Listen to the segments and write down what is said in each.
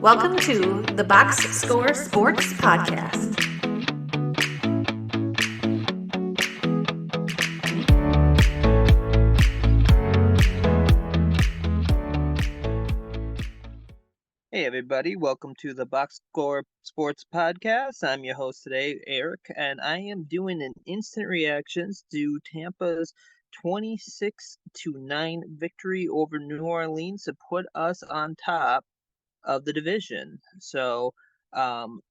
Welcome to the Box Score Sports Podcast. Hey everybody, welcome to the Box Score Sports Podcast. I'm your host today, Erik, and I am doing an instant reactions to Tampa's 26-9 victory over New Orleans to put us on top of the division. So, you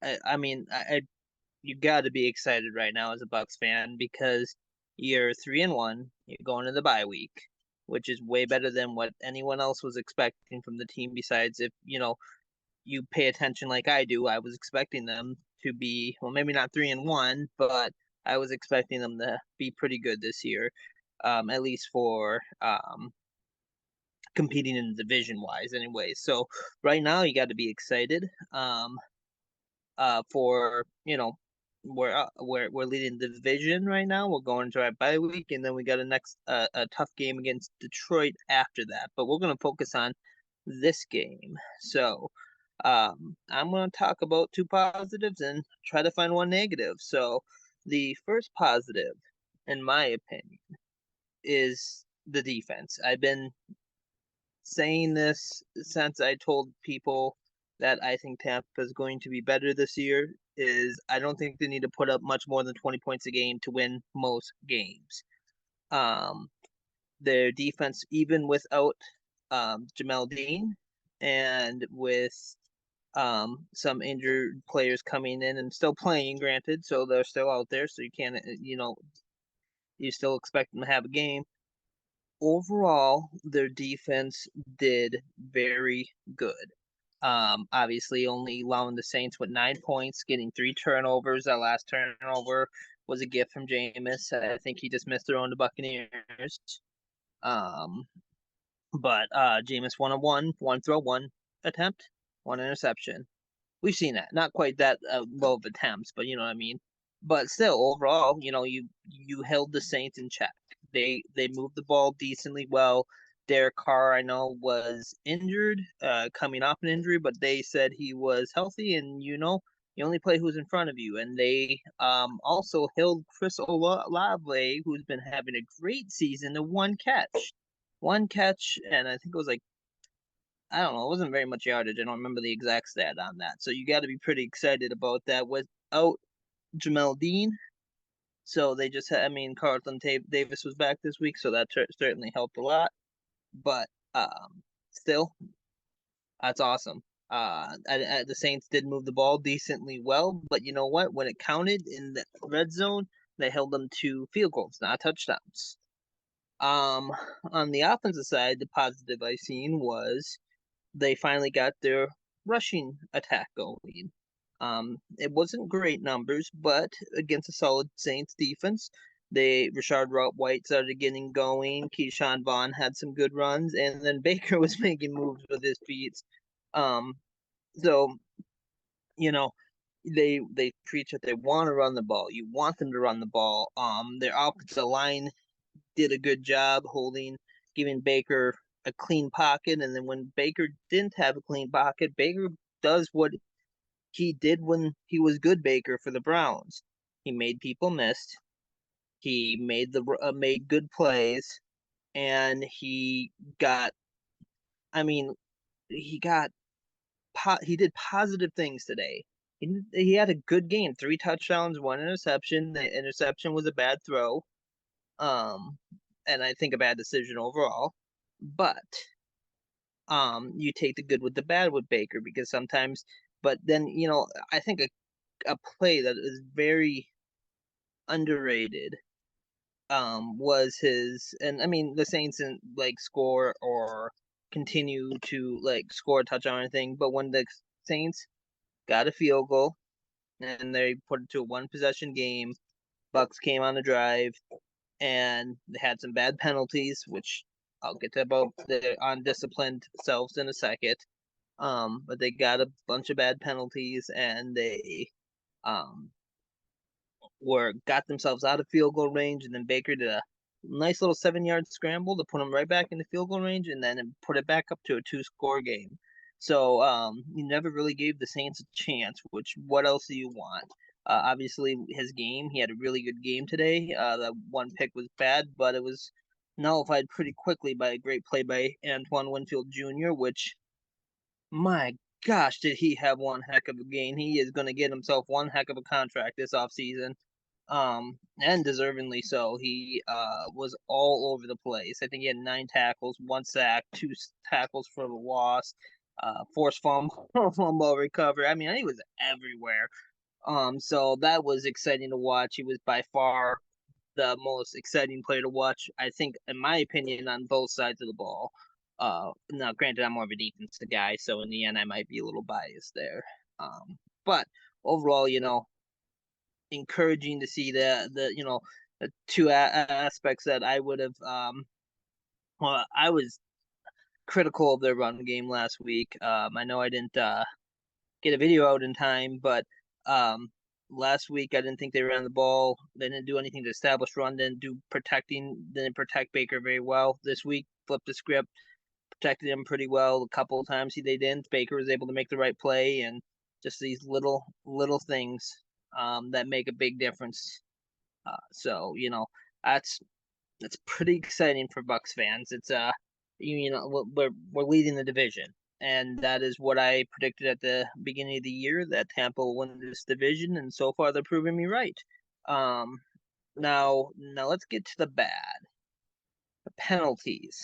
got to be excited right now as a Bucs fan because you're 3-1, you're going to the bye week, which is way better than what anyone else was expecting from the team. Besides, if you pay attention like I do, I was expecting them to be, well, maybe not 3-1, but I was expecting them to be pretty good this year, at least for competing in the division wise, anyway. So right now, you got to be excited for we're leading the division right now. We're going into our bye week, and then we got a tough game against Detroit after that. But we're going to focus on this game. So I'm going to talk about two positives and try to find one negative. So the first positive, in my opinion, is the defense. I've been saying this since I told people that I think Tampa is going to be better this year. Is I don't think they need to put up much more than 20 points a game to win most games. Um, their defense, even without Jamel Dean and with some injured players coming in and still playing, granted, so they're still out there, so you can't, you still expect them to have a game. Overall, their defense did very good. Obviously, only allowing the Saints with 9 points, getting 3 turnovers. That last turnover was a gift from Jameis. I think he just missed throwing the Buccaneers. But Jameis 1 throw, 1 attempt, 1 interception. We've seen that. Not quite that low of attempts, but you know what I mean. But still, overall, you held the Saints in check. They moved the ball decently well. Derek Carr, I know, was injured, coming off an injury, but they said he was healthy, and you only play who's in front of you. And they also held Chris Olave, who's been having a great season, to one catch, and I think it was like, I don't know, it wasn't very much yardage. I don't remember the exact stat on that. So you got to be pretty excited about that. Without Jamel Dean, so they just had, Carlton Davis was back this week, so that certainly helped a lot. But still, that's awesome. The Saints did move the ball decently well, but you know what? When it counted in the red zone, they held them to field goals, not touchdowns. On the offensive side, the positive I seen was they finally got their rushing attack going. It wasn't great numbers, but against a solid Saints defense, Rashard White started getting going. Keyshawn Vaughn had some good runs, and then Baker was making moves with his feet. So they preach that they want to run the ball. You want them to run the ball. Their offensive line did a good job giving Baker a clean pocket, and then when Baker didn't have a clean pocket, Baker does what he did when he was good Baker for the Browns. He made people miss. He made good plays, and he got. I mean, he got. He did positive things today. He had a good game. 3 touchdowns, 1 interception. The interception was a bad throw. And I think a bad decision overall. But you take the good with the bad with Baker, because sometimes, but then I think a play that is very underrated was his, and the Saints didn't score or continue to score a touchdown or anything, but when the Saints got a field goal and they put it to a 1-possession game, Bucs came on the drive, and they had some bad penalties, which I'll get to about the undisciplined selves in a second. But they got a bunch of bad penalties, and they got themselves out of field goal range, and then Baker did a nice little 7-yard scramble to put them right back in the field goal range, and then put it back up to a 2-score game. So he never really gave the Saints a chance, which what else do you want? Obviously, his game, he had a really good game today. That one pick was bad, but it was nullified pretty quickly by a great play by Antoine Winfield Jr., which, my gosh, did he have one heck of a game. He is going to get himself one heck of a contract this offseason, and deservingly so. He was all over the place. I think he had 9 tackles, 1 sack, tackles for the loss, forced fumble, fumble recovery. I mean, he was everywhere. So that was exciting to watch. He was by far the most exciting player to watch, I think, in my opinion, on both sides of the ball. Now, granted, I'm more of a defensive guy, so in the end, I might be a little biased there. But overall, encouraging to see the two aspects that I would have. Well, I was critical of their run game last week. I know I didn't get a video out in time, but um, last week I didn't think they ran the ball. They didn't do anything to establish run. Didn't protect Baker very well. This week, flipped the script, protected him pretty well. A couple of times they didn't. Baker was able to make the right play, and just these little things that make a big difference. So that's that's pretty exciting for Bucs fans. It's we're leading the division, and that is what I predicted at the beginning of the year, that Tampa will win this division, and so far they're proving me right. Um, now let's get to the bad. The penalties.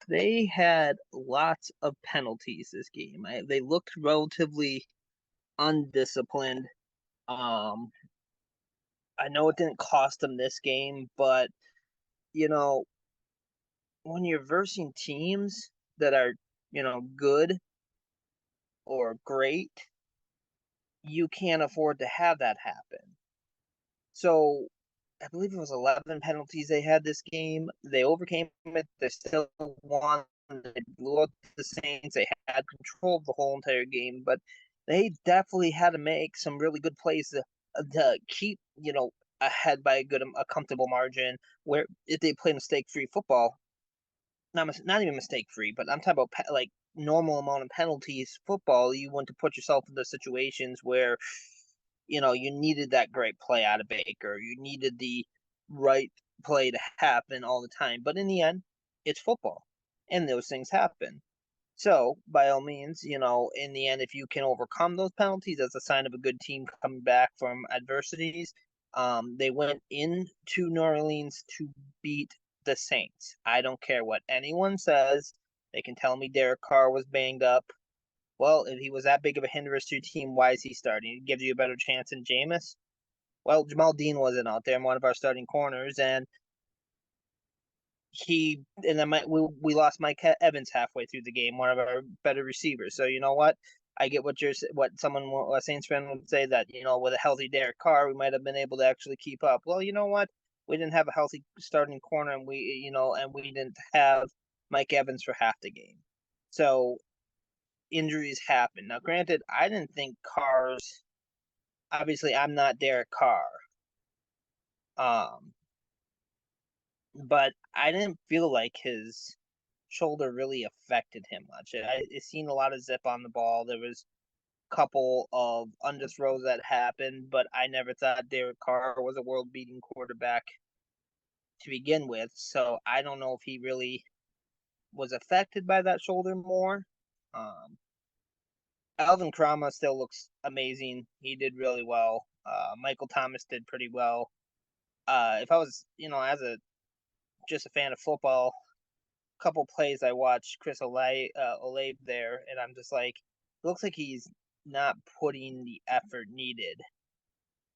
They had lots of penalties this game. They looked relatively undisciplined. Um, I know it didn't cost them this game, but you know when you're versing teams that are good or great, you can't afford to have that happen. So I believe it was 11 penalties they had this game. They overcame it. They still won. They blew out the Saints. They had control of the whole entire game, but they definitely had to make some really good plays to keep ahead by a comfortable margin. Where if they play mistake-free football, not even mistake-free, but I'm talking about like normal amount of penalties football, you want to put yourself into situations where you needed that great play out of Baker. You needed the right play to happen all the time. But in the end, it's football, and those things happen. So, by all means, in the end, if you can overcome those penalties, that's a sign of a good team coming back from adversities. They went into New Orleans to beat the Saints. I don't care what anyone says. They can tell me Derek Carr was banged up. Well, if he was that big of a hindrance to your team, why is he starting? It gives you a better chance than Jameis. Well, Jamal Dean wasn't out there, one of our starting corners, and we lost Mike Evans halfway through the game, one of our better receivers. So you know what? I get what someone, a Saints fan would say, that with a healthy Derek Carr, we might have been able to actually keep up. Well, you know what? We didn't have a healthy starting corner, and we didn't have Mike Evans for half the game. So injuries happen. Now, granted, I didn't think Carr's. Obviously, I'm not Derek Carr. Um, but I didn't feel like his shoulder really affected him much. I seen a lot of zip on the ball. There was a couple of underthrows that happened, but I never thought Derek Carr was a world-beating quarterback to begin with. So I don't know if he really was affected by that shoulder more. Um, Alvin Krama still looks amazing. He did really well. Michael Thomas did pretty well. If I was, as a just a fan of football, a couple plays I watched Chris Olave there, and I'm just like, it looks like he's not putting the effort needed,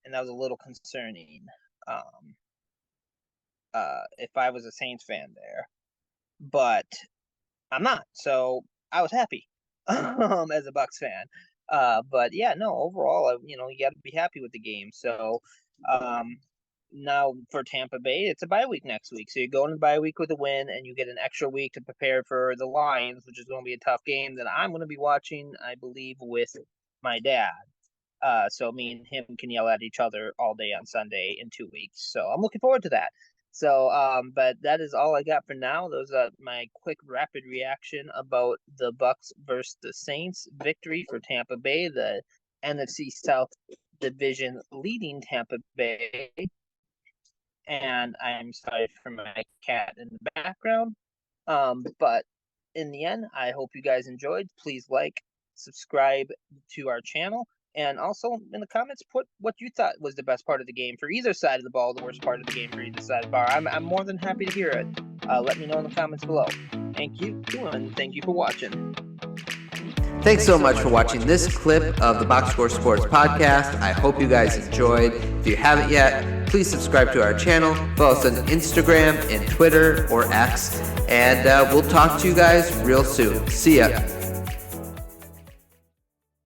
and that was a little concerning. Um, if I was a Saints fan there, but I'm not, so I was happy as a Bucs fan. But yeah, no, overall, you got to be happy with the game. So, um, now for Tampa Bay, it's a bye week next week. So you go into the bye week with a win, and you get an extra week to prepare for the Lions, which is going to be a tough game that I'm going to be watching, I believe, with my dad. So me and him can yell at each other all day on Sunday in 2 weeks. So I'm looking forward to that. So, but that is all I got for now. Those are my quick rapid reaction about the Bucs versus the Saints victory for Tampa Bay, the NFC South division leading Tampa Bay. And I'm sorry for my cat in the background. But in the end, I hope you guys enjoyed. Please like, subscribe to our channel, and also in the comments put what you thought was the best part of the game for either side of the ball, the worst part of the game for either side of the bar. I'm more than happy to hear it. Let me know in the comments below. Thank you, and thank you for watching. Thanks so much for watching this clip of the Box Score Sports Podcast. I hope you guys enjoyed. If you haven't yet, please subscribe to our channel. Follow us on Instagram and Twitter or X. And we'll talk to you guys real soon. See ya.